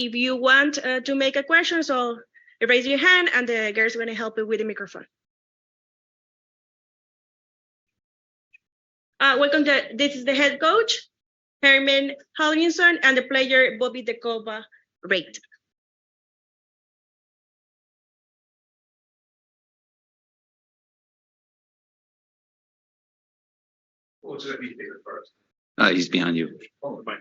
If you want to make a question, so raise your hand and the girls are going to help you with the microphone. Welcome to, this is the head coach, Herman Hallinson, and the player, Bobby Decova Rate. Or should we take it first? He's behind you. Oh, fine.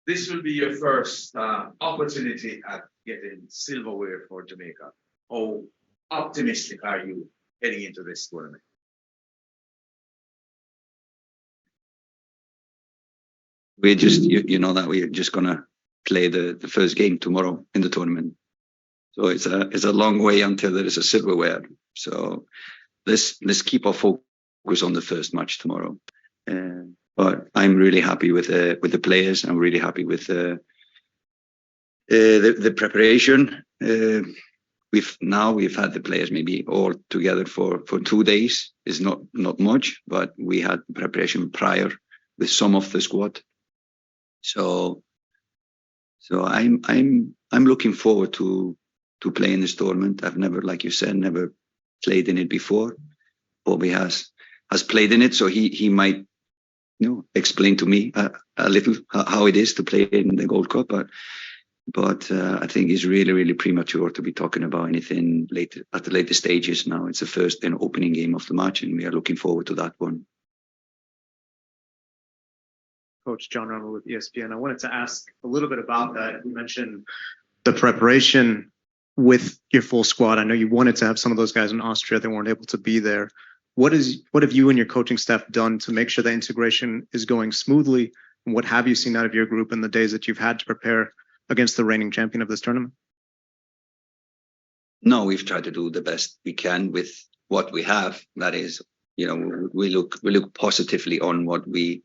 This will be your first opportunity at getting silverware for Jamaica. How optimistic are you heading into this tournament? We're just, you know that we're just gonna play the first game tomorrow in the tournament. So it's a long way until there is a silverware. So let's keep our focus on the first match tomorrow. But I'm really happy with the players. I'm really happy with the preparation. We've had the players maybe all together for 2 days. It's not much, but we had preparation prior with some of the squad. So I'm looking forward to playing this tournament. I've never, like you said, never played in it before. Bobby has played in it, so he might explain to me a little how it is to play in the Gold Cup. But I think it's really premature to be talking about anything later at the later stages. Now it's the first and opening game of the match, and we are looking forward to that one. Coach John Ronald with ESPN. I wanted to ask a little bit about that. You mentioned the preparation with your full squad. I know you wanted to have some of those guys in Austria that weren't able to be there. What have you and your coaching staff done to make sure the integration is going smoothly? And what have you seen out of your group in the days that you've had to prepare against the reigning champion of this tournament? No, we've tried to do the best we can with what we have. That is, we look positively on what we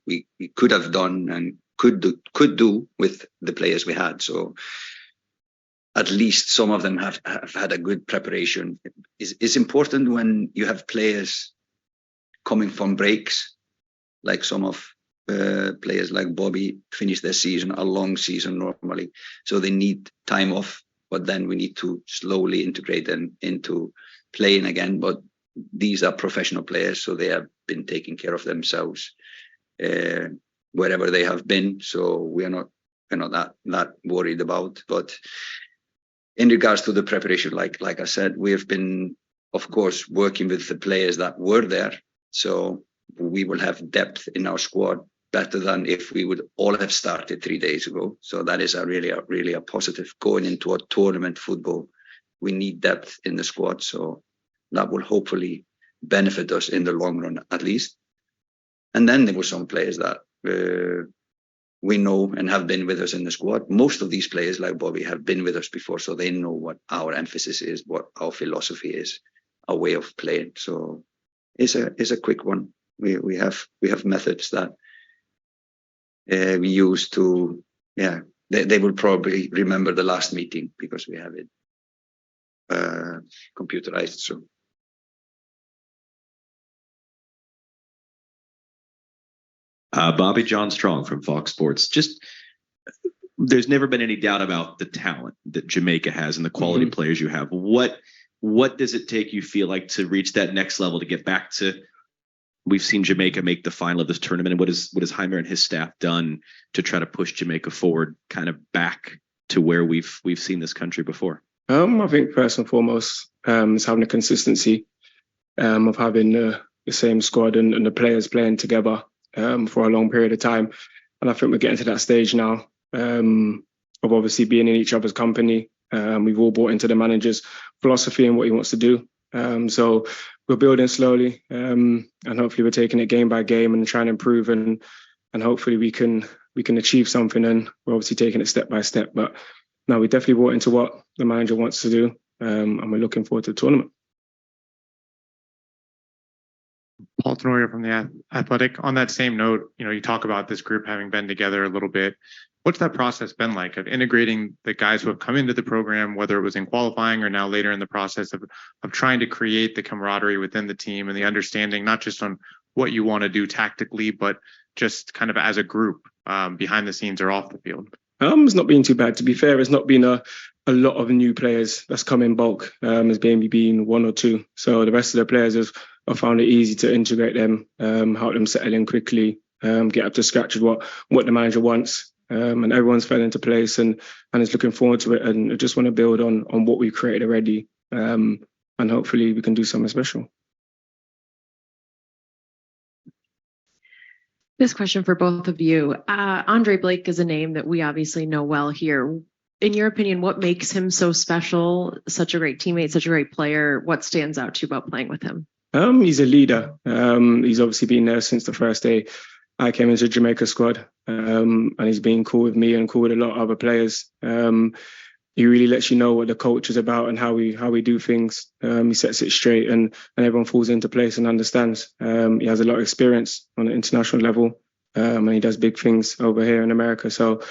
could have done and could do with the players we had. So at least some of them have had a good preparation. It's important when you have players coming from breaks, like some of players like Bobby finish their season, a long season normally. So they need time off, but then we need to slowly integrate them into playing again. But these are professional players, so they have been taking care of themselves wherever they have been. So we are not that worried about. But in regards to the preparation, like I said, we have been, of course, working with the players that were there. So we will have depth in our squad better than if we would all have started 3 days ago. So that is really a positive going into a tournament football. We need depth in the squad, so that will hopefully benefit us in the long run at least. And then there were some players that we know and have been with us in the squad. Most of these players, like Bobby, have been with us before, so they know what our emphasis is, what our philosophy is, our way of playing. So it's a quick one. We have methods that we use to, they will probably remember the last meeting because we have it computerized. So. Bobby John Strong from Fox Sports. Just, there's never been any doubt about the talent that Jamaica has and the quality players you have. What does it take, you feel like, to reach that next level, to get back to? We've seen Jamaica make the final of this tournament, and what has Heimer and his staff done to try to push Jamaica forward, kind of back to where we've seen this country before? I think first and foremost is having a consistency of having the same squad and the players playing together for a long period of time. And I think we're getting to that stage now of obviously being in each other's company. We've all bought into the manager's philosophy and what he wants to do. So we're building slowly, and hopefully we're taking it game by game and trying to improve, and hopefully we can achieve something. And we're obviously taking it step by step. But no, we definitely bought into what the manager wants to do, and we're looking forward to the tournament. Paul Tenorio from The Athletic. On that same note, you talk about this group having been together a little bit. What's that process been like of integrating the guys who have come into the program, whether it was in qualifying or now later in the process of trying to create the camaraderie within the team and the understanding, not just on what you want to do tactically, but just kind of as a group, behind the scenes or off the field? It's not been too bad. To be fair, it's not been a lot of new players that's come in bulk. There's maybe been one or two. So the rest of the players have found it easy to integrate them, help them settle in quickly, get up to scratch with what the manager wants. And everyone's fell into place and is looking forward to it. And I just want to build on what we've created already. And hopefully we can do something special. This question for both of you. Andre Blake is a name that we obviously know well here. In your opinion, what makes him so special, such a great teammate, such a great player? What stands out to you about playing with him? He's a leader. He's obviously been there since the first day I came into the Jamaica squad. And he's been cool with me and cool with a lot of other players. He really lets you know what the coach is about and how we do things. He sets it straight and everyone falls into place and understands. He has a lot of experience on an international level and he does big things over here in America. So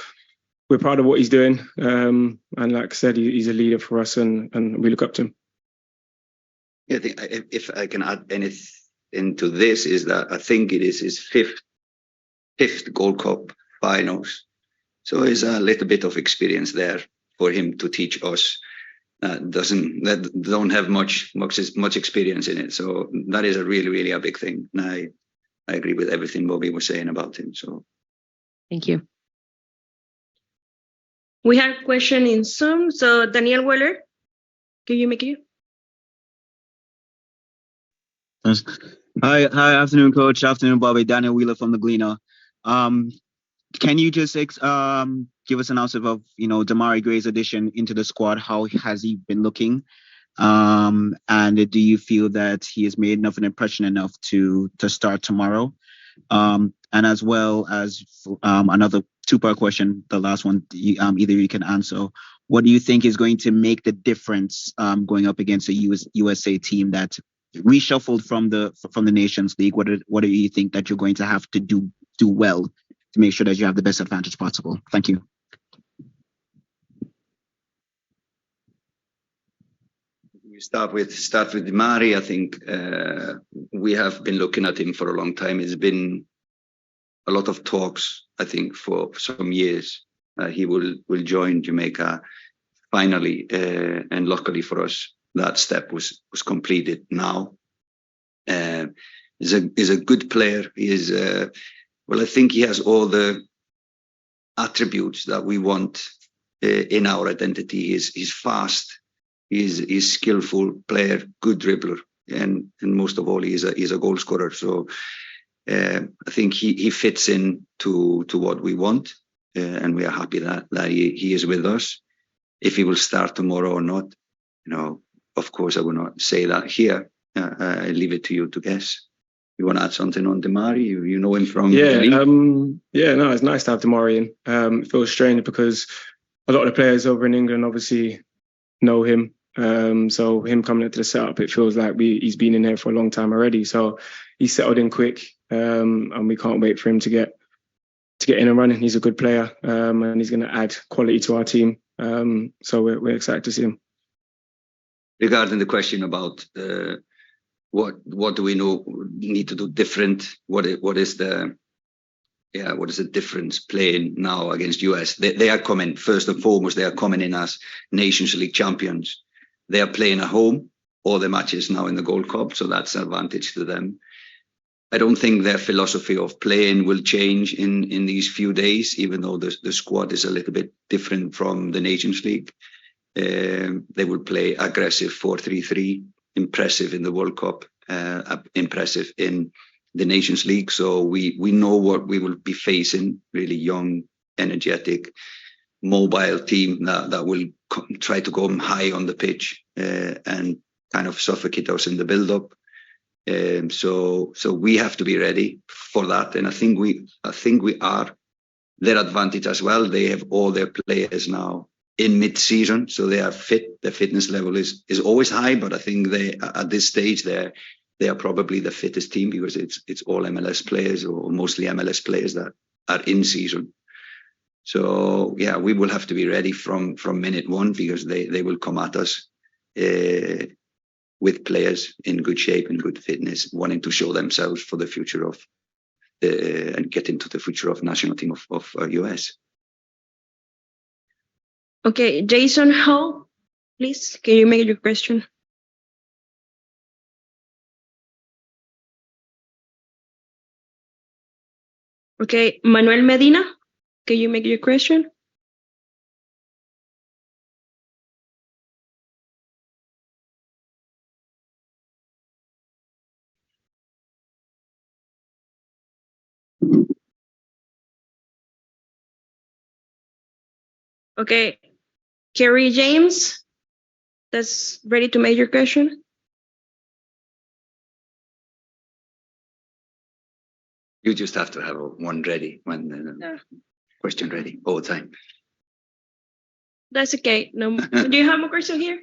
we're proud of what he's doing. And like I said, he's a leader for us and we look up to him. Yeah, I think if I can add anything to this is that I think it is his fifth Gold Cup finals. So there's a little bit of experience there for him to teach us that don't have much experience in it. So that is a really a big thing. And I agree with everything Bobby was saying about him. So thank you. We have a question in Zoom. So Daniel Weller, can you make it? Hi, afternoon, coach. Afternoon, Bobby. Daniel Wheeler from the Gleaner. Can you just give us an answer of Damari Gray's addition into the squad? How has he been looking? And do you feel that he has made enough an impression enough to start tomorrow? And as well as another two-part question, the last one, either you can answer. What do you think is going to make the difference going up against a USA team that reshuffled from the Nations League? What do you think that you're going to have to do well to make sure that you have the best advantage possible? Thank you. We start with Damari. I think we have been looking at him for a long time. It's been a lot of talks, I think, for some years. He will join Jamaica finally, and luckily for us, that step was completed now. He's a good player. He is I think he has all the attributes that we want in our identity. He's fast. He's skillful player, good dribbler, and most of all, he's a goal scorer. So I think he fits in to what we want, and we are happy that he is with us. If he will start tomorrow or not, of course, I will not say that here. I leave it to you to guess. You want to add something on Damari? You know him from the league? It's nice to have Damari in. It feels strange because a lot of the players over in England obviously know him. So him coming into the setup, it feels like he's been in here for a long time already. So he's settled in quick, and we can't wait for him to get in and running. He's a good player, and he's going to add quality to our team. So we're excited to see him. Regarding the question about what do we need to do different? What is the difference playing now against US? They are coming, first and foremost, they are coming in as Nations League champions. They are playing at home, all the matches now in the Gold Cup, so that's an advantage to them. I don't think their philosophy of playing will change in these few days, even though the squad is a little bit different from the Nations League. They will play aggressive 4-3-3, impressive in the World Cup, impressive in the Nations League. So we know what we will be facing, really young, energetic, mobile team that will try to go high on the pitch and kind of suffocate us in the build-up. So we have to be ready for that, and I think we are. Their advantage as well. They have all their players now in mid-season, so they are fit. The fitness level is always high, but I think they at this stage they are probably the fittest team because it's all MLS players or mostly MLS players that are in season. So yeah, we will have to be ready from minute one because they will come at us with players in good shape and good fitness, wanting to show themselves for the future of and get into the future of national team of US. Okay, Jason Hall, please, can you make your question? Okay, Manuel Medina, can you make your question? Okay, Kerry James, that's ready to make your question? You just have to have one ready, question ready all the time. That's okay. No, do you have a question here?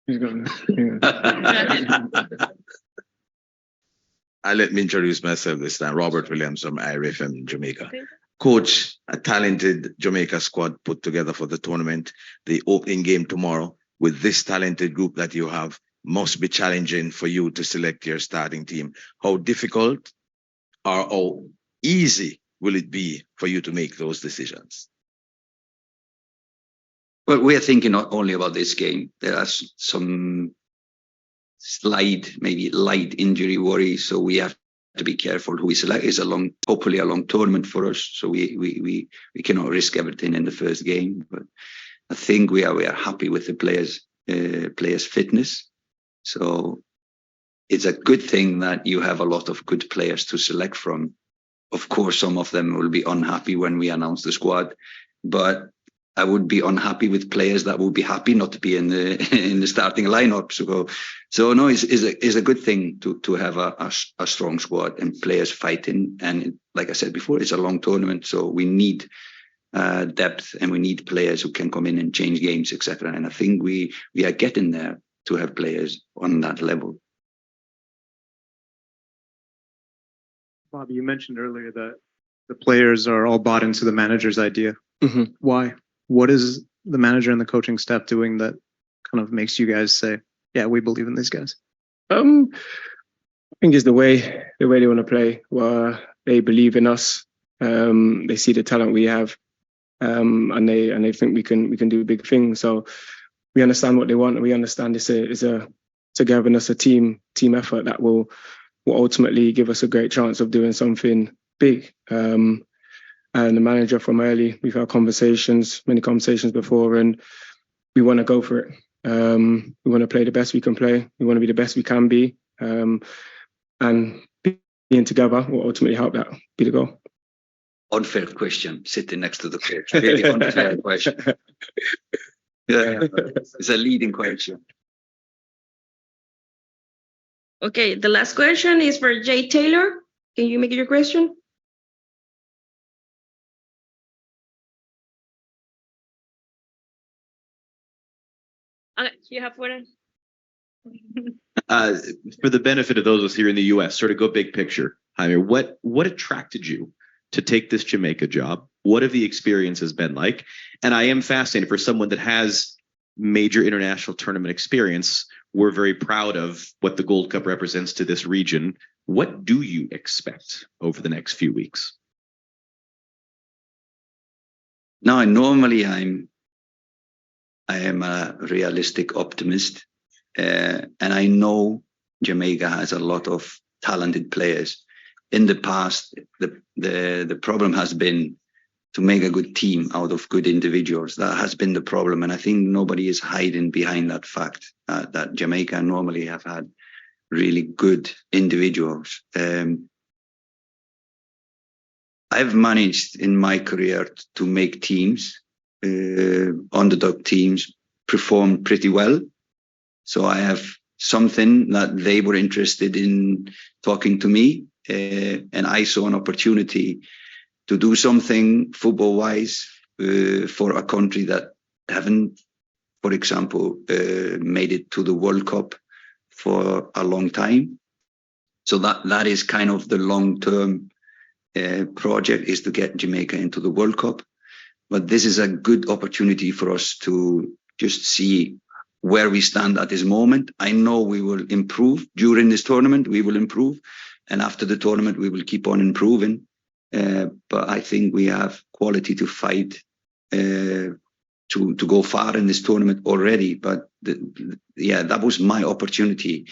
He's gone. Let me introduce myself this time. Robert Williams from IRFM Jamaica. Okay. Coach, a talented Jamaica squad put together for the tournament. The opening game tomorrow with this talented group that you have must be challenging for you to select your starting team. How difficult or how easy will it be for you to make those decisions? Well, we are thinking not only about this game. There are some maybe light injury worries, so we have to be careful who we select. It's hopefully a long tournament for us, so we cannot risk everything in the first game. But I think we are happy with the players' fitness. So it's a good thing that you have a lot of good players to select from. Of course, some of them will be unhappy when we announce the squad, but I would be unhappy with players that would be happy not to be in the starting lineup. So no, it's a good thing to have a strong squad and players fighting. And like I said before, it's a long tournament, so we need depth and we need players who can come in and change games, etc. And I think we are getting there to have players on that level. Bobby, you mentioned earlier that the players are all bought into the manager's idea. Mhm. Why? What is the manager and the coaching staff doing that kind of makes you guys say, yeah, we believe in these guys? I think it's the way they want to play. They believe in us. They see the talent we have, and they think we can do big things. So we understand what they want, and we understand it's a togetherness, a team effort that will ultimately give us a great chance of doing something big. And the manager from early, we've had many conversations before, and we want to go for it. We want to play the best we can play. We want to be the best we can be. And being together will ultimately help that be the goal. Unfair question, sitting next to the coach. Really unfair question. Yeah, it's a leading question. Okay, the last question is for Jay Taylor. Can you make your question? Okay, you have one. For the benefit of those of us here in the US, sort of go big picture. Jaime, what attracted you to take this Jamaica job? What have the experiences been like? And I am fascinated for someone that has major international tournament experience. We're very proud of what the Gold Cup represents to this region. What do you expect over the next few weeks? No, normally I am a realistic optimist, and I know Jamaica has a lot of talented players. In the past, the problem has been to make a good team out of good individuals. That has been the problem, and I think nobody is hiding behind that fact that Jamaica normally have had really good individuals. I've managed in my career to make teams, underdog teams, perform pretty well. So I have something that they were interested in talking to me, and I saw an opportunity to do something football-wise for a country that haven't, for example, made it to the World Cup for a long time. So that is kind of the long-term project, is to get Jamaica into the World Cup. But this is a good opportunity for us to just see where we stand at this moment. I know we will improve during this tournament. We will improve. and after the tournament, we will keep on improving. But I think we have quality to fight to go far in this tournament already. But that was my opportunity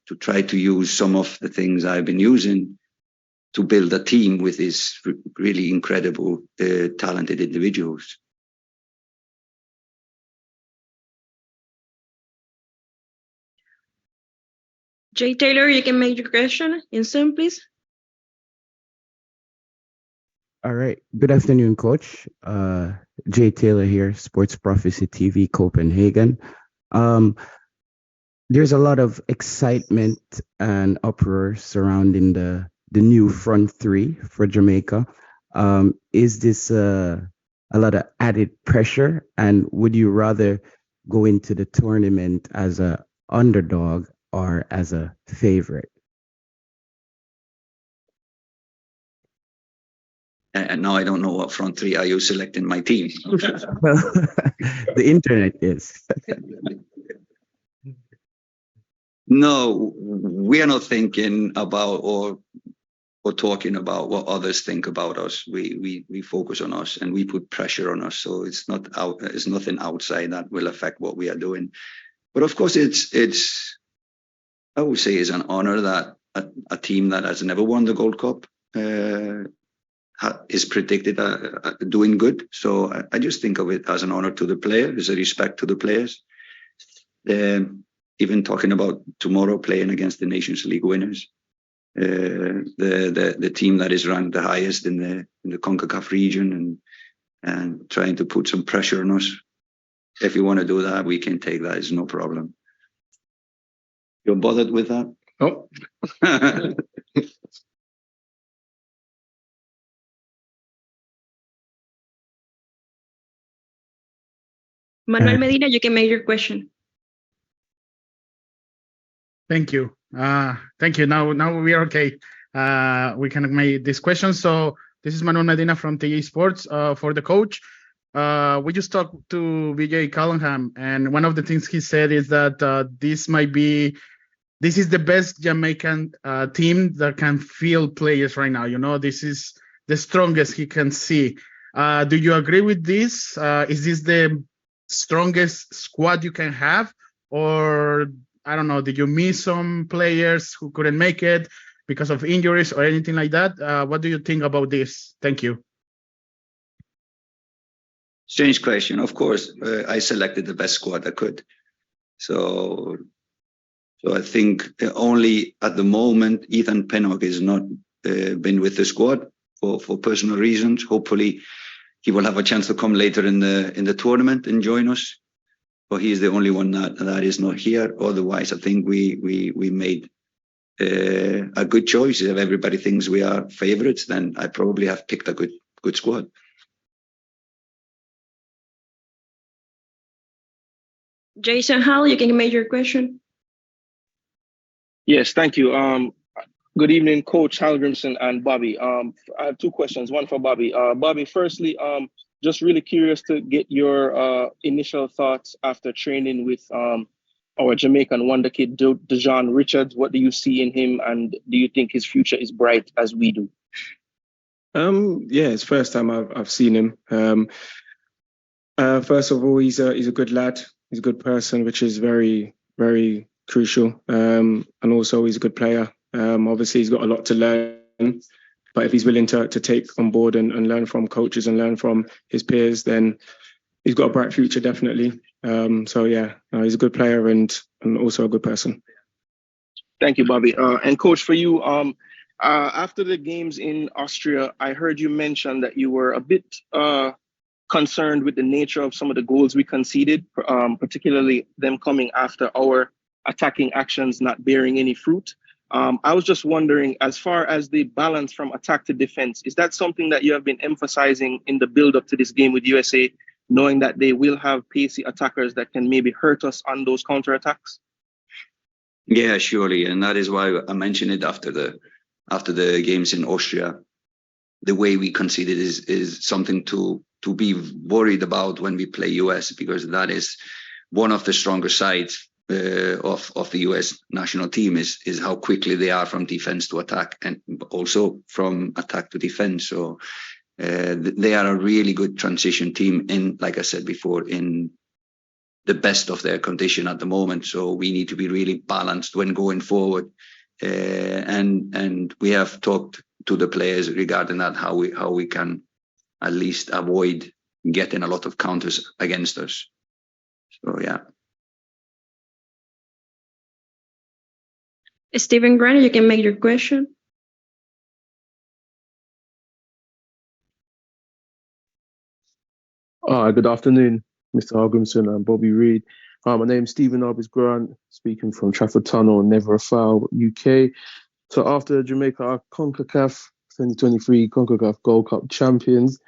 to try to use some of the things I've been using to build a team with these really incredible, talented individuals. Jay Taylor, you can make your question in Zoom, please. All right. Good afternoon, Coach. Jay Taylor here, Sports Prophecy TV, Copenhagen. There's a lot of excitement and uproar surrounding the new front three for Jamaica. Is this a lot of added pressure? And would you rather go into the tournament as a underdog or as a favorite? And now I don't know what front three are you selecting my team. Well, the internet is. No, we are not thinking about or talking about what others think about us. We focus on us and we put pressure on us. So it's nothing outside that will affect what we are doing. But of course, it's I would say it's an honor that a team that has never won the Gold Cup is predicted doing good. So I just think of it as an honor to the players, as a respect to the players. Even talking about tomorrow playing against the Nations League winners, the team that is ranked the highest in the CONCACAF region, and trying to put some pressure on us. If you want to do that, we can take that. It's no problem. You're bothered with that? Oh. Manuel Medina, you can make your question. Thank you. Thank you. Now we are okay. We can make this question. So this is Manuel Medina from TE Sports for the coach. We just talked to Vijay Callingham, and one of the things he said is that this is the best Jamaican team that can field players right now. You know, this is the strongest he can see. Do you agree with this? Is this the strongest squad you can have, or I don't know, did you miss some players who couldn't make it because of injuries or anything like that? What do you think about this? Thank you. Strange question. Of course, I selected the best squad I could. So I think only at the moment Ethan Pennock is not been with the squad for personal reasons. Hopefully he will have a chance to come later in the tournament and join us. But he is the only one that is not here. Otherwise, I think we made a good choice. If everybody thinks we are favorites, then I probably have picked a good squad. Jason Hall, you can make your question. Yes, thank you. Good evening, Coach Hallgrimson and Bobby. I have two questions, one for Bobby. Bobby, firstly, just really curious to get your initial thoughts after training with our Jamaican wonder kid, Dejon Richards. What do you see in him, and do you think his future is bright as we do? Yeah, it's the first time I've seen him. First of all, he's a good lad. He's a good person, which is very, very crucial. And also, he's a good player. Obviously, he's got a lot to learn. But if he's willing to take on board and learn from coaches and learn from his peers, then he's got a bright future, definitely. So, yeah, he's a good player and also a good person. Thank you, Bobby. And Coach, for you, after the games in Austria, I heard you mention that you were a bit concerned with the nature of some of the goals we conceded, particularly them coming after our attacking actions not bearing any fruit. I was just wondering, as far as the balance from attack to defense, is that something that you have been emphasizing in the build-up to this game with USA, knowing that they will have pacey attackers that can maybe hurt us on those counterattacks? Yeah, surely, and that is why I mentioned it after the games in Austria. The way we conceded is something to be worried about when we play US, because that is one of the stronger sides of the US national team is how quickly they are from defense to attack, and also from attack to defense. So they are a really good transition team in, like I said before, in the best of their condition at the moment. So we need to be really balanced when going forward. And we have talked to the players regarding that, how we can at least avoid getting a lot of counters against us. So yeah. Stephen Grant, you can make your question. Good afternoon, Mr. Hogginson and Bobby Reid. My name's Stephen Arbus Grant, speaking from Trafford Tunnel, Never a Foul, UK. So after Jamaica are CONCACAF 2023 CONCACAF Gold Cup champions,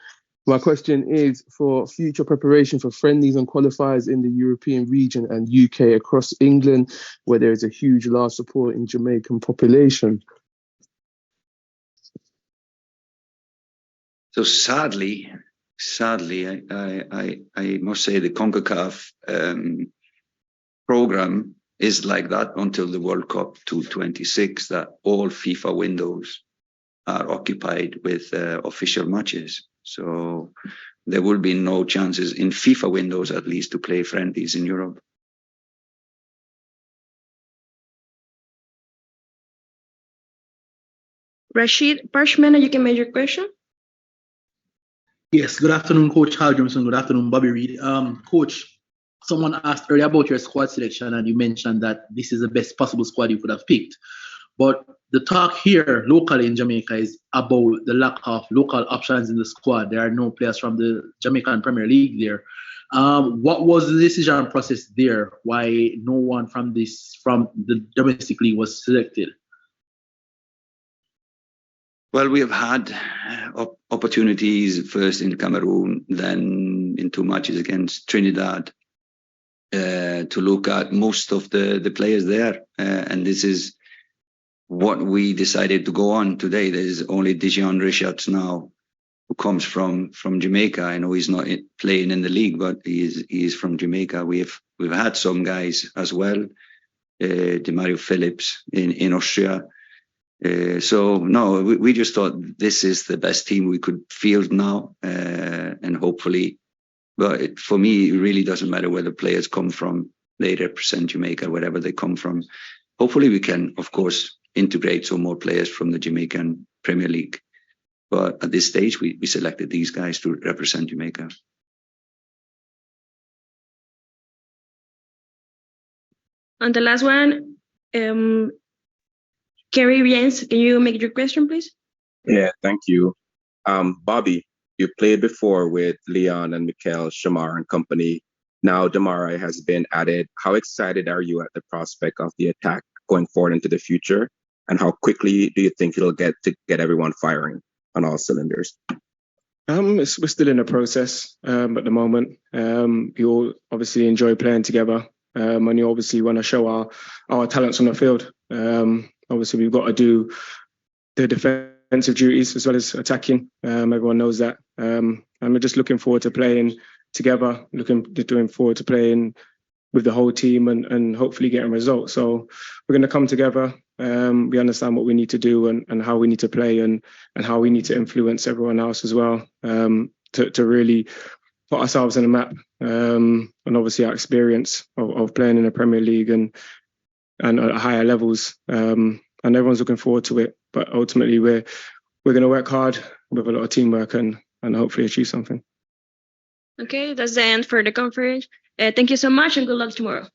my question is for future preparation for friendlies and qualifiers in the European region and UK across England, where there is a huge large support in Jamaican population. So sadly, I must say the CONCACAF program is like that until the World Cup 2026, that all FIFA windows are occupied with official matches. So there will be no chances in FIFA windows, at least, to play friendlies in Europe. Rashid Parshman, you can make your question. Yes, good afternoon, Coach Hal Johnson. Good afternoon, Bobby Reid. Coach, someone asked earlier about your squad selection, and you mentioned that this is the best possible squad you could have picked. But the talk here locally in Jamaica is about the lack of local options in the squad. There are no players from the Jamaican Premier League there. What was the decision process there? Why no one from the domestic league was selected? Well, we have had opportunities first in Cameroon, then in 2 matches against Trinidad, to look at most of the players there. And this is what we decided to go on today. There's only Dijon Richards now, who comes from Jamaica. I know he's not playing in the league, but he is from Jamaica. We've had some guys as well, Demario Phillips in Austria. So no, we just thought this is the best team we could field now, and hopefully, but for me, it really doesn't matter where the players come from. They represent Jamaica, wherever they come from. Hopefully we can, of course, integrate some more players from the Jamaican Premier League. But at this stage, we selected these guys to represent Jamaica. And the last one, Kerry Riens, can you make your question, please? Yeah, thank you. Bobby, you played before with Leon and Mikel, Shamar and company. Now Damari has been added. How excited are you at the prospect of the attack going forward into the future? And how quickly do you think it'll get everyone firing on all cylinders? We're still in the process at the moment. We all obviously enjoy playing together, and you obviously want to show our talents on the field. Obviously, we've got to do the defensive duties as well as attacking. Everyone knows that. And we're just looking forward to playing together, looking forward to playing with the whole team and hopefully getting results. So we're going to come together. We understand what we need to do and how we need to play and how we need to influence everyone else as well, to really put ourselves on the map. And obviously our experience of playing in the Premier League and at higher levels. And everyone's looking forward to it. But ultimately we're going to work hard with a lot of teamwork and hopefully achieve something. Okay, that's the end for the conference. Thank you so much and good luck tomorrow.